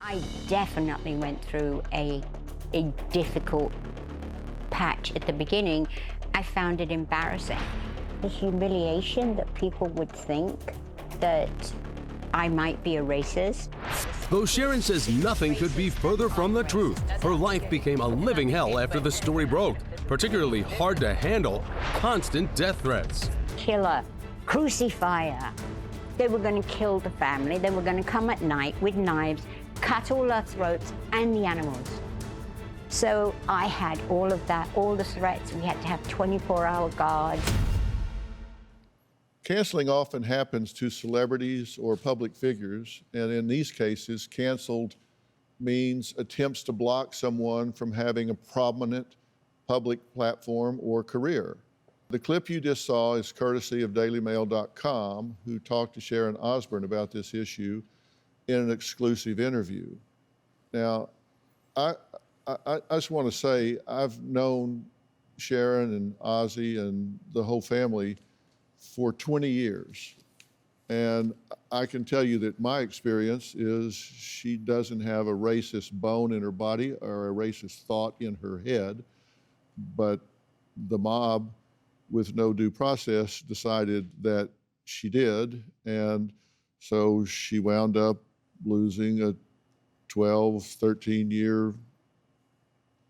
I definitely went through a difficult patch at the beginning. I found it embarrassing. The humiliation that people would think that I might be a racist. Though Sharon says nothing could be further from the truth, her life became a living hell after the story broke. Particularly hard to handle, constant death threats. Killer, crucifier. They were going to kill the family. They were going to come at night with knives, cut all our throats and the animals. So I had all of that, all the threats. We had to have 24-hour guards. Canceling often happens to celebrities or public figures, and in these cases, canceled means attempts to block someone from having a prominent public platform or career. The clip you just saw is courtesy of dailymail.com, who talked to Sharon Osbourne about this issue in an exclusive interview. Now, I just want to say I've known Sharon and Ozzy and the whole family for 20 years. And I can tell you that my experience is she doesn't have a racist bone in her body or a racist thought in her head, but the mob with no due process decided that she did. And so she wound up losing a 12, 13-year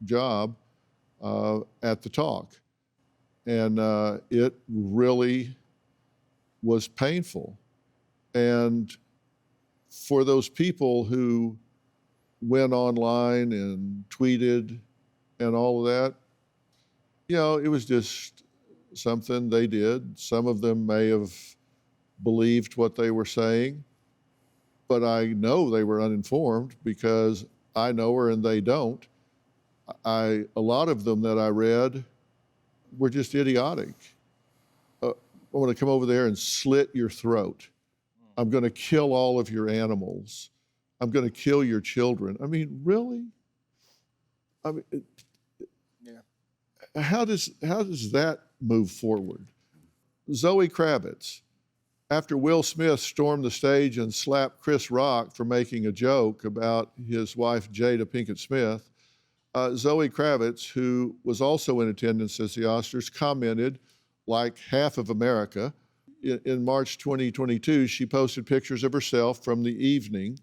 job at the Talk. And it really was painful. And for those people who went online and tweeted and all of that, you know, it was just something they did. Some of them may have believed what they were saying, but I know they were uninformed because I know her and they don't. A lot of them that I read were just idiotic. I want to come over there and slit your throat. I'm going to kill all of your animals. I'm going to kill your children. I mean, really? I mean, how does that move forward? Zoe Kravitz, after Will Smith stormed the stage and slapped Chris Rock for making a joke about his wife Jada Pinkett Smith, Zoe Kravitz, who was also in attendance at the Oscars, commented, like half of America. In March 2022, she posted pictures of herself from the evening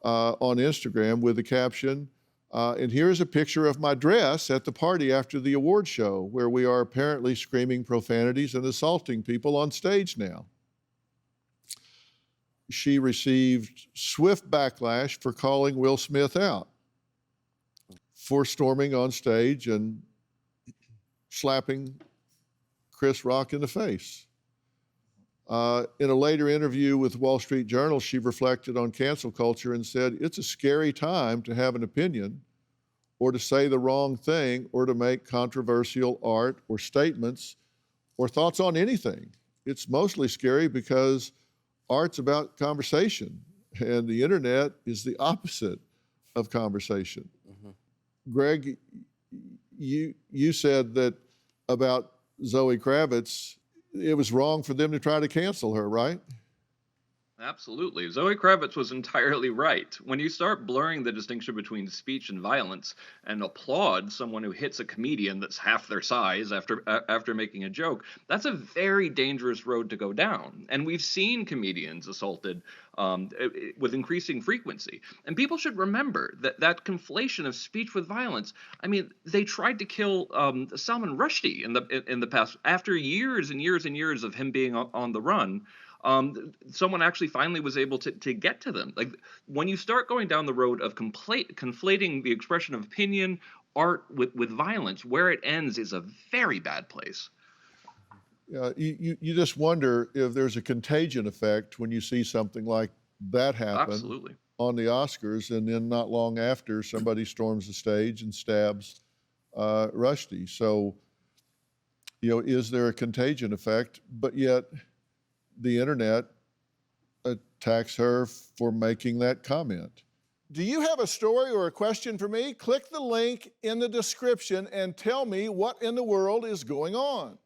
on Instagram with the caption, and here's a picture of my dress at the party after the award show, where we are apparently screaming profanities and assaulting people on stage now. She received swift backlash for calling Will Smith out for storming on stage and slapping Chris Rock in the face. In a later interview with Wall Street Journal, she reflected on cancel culture and said, "It's a scary time to have an opinion or to say the wrong thing or to make controversial art or statements or thoughts on anything. It's mostly scary because art's about conversation and the internet is the opposite of conversation." Mm-hmm. Greg, you said that about Zoe Kravitz, it was wrong for them to try to cancel her, right? Absolutely. Zoe Kravitz was entirely right. When you start blurring the distinction between speech and violence and applaud someone who hits a comedian that's half their size after making a joke, that's a very dangerous road to go down. And we've seen comedians assaulted with increasing frequency. And people should remember that conflation of speech with violence. I mean, they tried to kill Salman Rushdie in the past after years and years and years of him being on the run. Someone actually finally was able to get to them. Like, when you start going down the road of conflating the expression of opinion, art with violence, where it ends is a very bad place. You just wonder if there's a contagion effect when you see something like that happen. Absolutely. On the Oscars, and then not long after, somebody storms the stage and stabs Rushdie. So, is there a contagion effect? But yet, the internet attacks her for making that comment. Do you have a story or a question for me? Click the link in the description and tell me what in the world is going on.